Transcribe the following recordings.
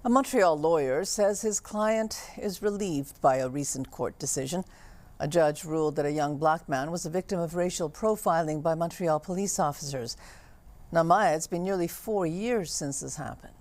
A Montreal lawyer says his client is relieved by a recent court decision. A judge ruled that a young black man was a victim of racial profiling by Montreal police officers. Now, Maya, it's been nearly 4 years since this happened.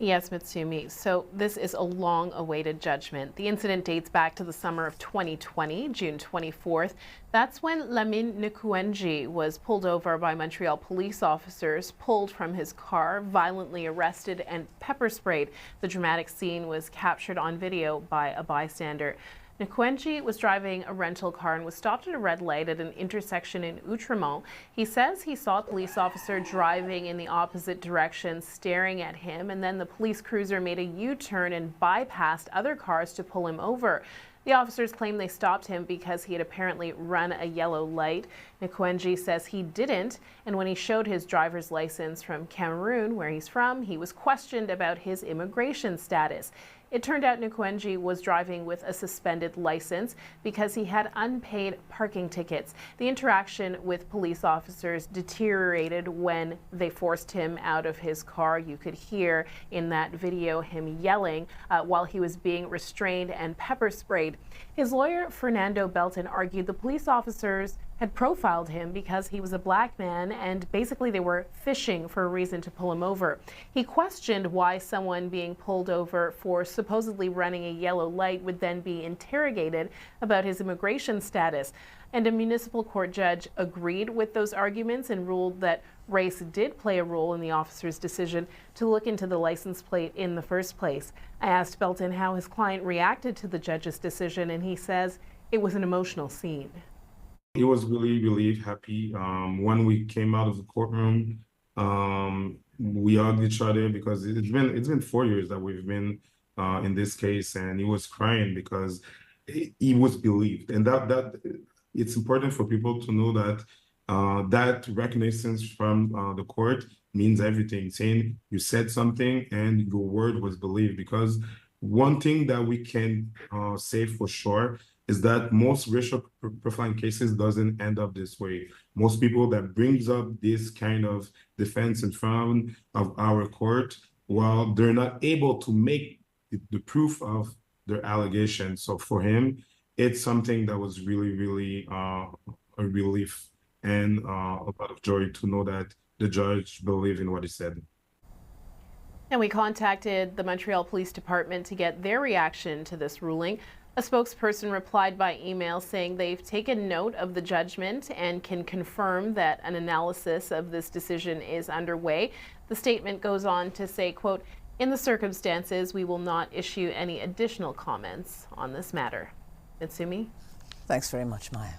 Yes, Mitsumi. So this is a long-awaited judgment. The incident dates back to the summer of 2020, June 24th. That's when Lamine Nkuenji was pulled over by Montreal police officers, pulled from his car, violently arrested, and pepper sprayed. The dramatic scene was captured on video by a bystander. Nkuenji was driving a rental car and was stopped at a red light at an intersection in Outremont. He says he saw a police officer driving in the opposite direction, staring at him, and then the police cruiser made a U-turn and bypassed other cars to pull him over. The officers claim they stopped him because he had apparently run a yellow light. Nkuenji says he didn't, and when he showed his driver's license from Cameroon, where he's from, he was questioned about his immigration status. It turned out Nkuenji was driving with a suspended license because he had unpaid parking tickets. The interaction with police officers deteriorated when they forced him out of his car. You could hear in that video him yelling while he was being restrained and pepper sprayed. His lawyer, Fernando Belton, argued the police officers had profiled him because he was a black man and basically they were fishing for a reason to pull him over. He questioned why someone being pulled over for supposedly running a yellow light would then be interrogated about his immigration status. And a municipal court judge agreed with those arguments and ruled that race did play a role in the officer's decision to look into the license plate in the first place. I asked Belton how his client reacted to the judge's decision, and he says it was an emotional scene. He was really happy. When we came out of the courtroom, we hugged each other because it's been 4 years that we've been in this case, and he was crying because he was believed, and that it's important for people to know that that recognition from the court means everything. Saying you said something and your word was believed, because one thing that we can say for sure is that most racial profiling cases doesn't end up this way. Most people that brings up this kind of defense in front of our court, well, they're not able to make the proof of their allegation. So for him, it's something that was really a relief and a lot of joy to know that the judge believed in what he said. And we contacted the Montreal Police Department to get their reaction to this ruling. A spokesperson replied by email saying they've taken note of the judgment and can confirm that an analysis of this decision is underway. The statement goes on to say, quote, "In the circumstances, we will not issue any additional comments on this matter." Mitsumi? Thanks very much, Maya.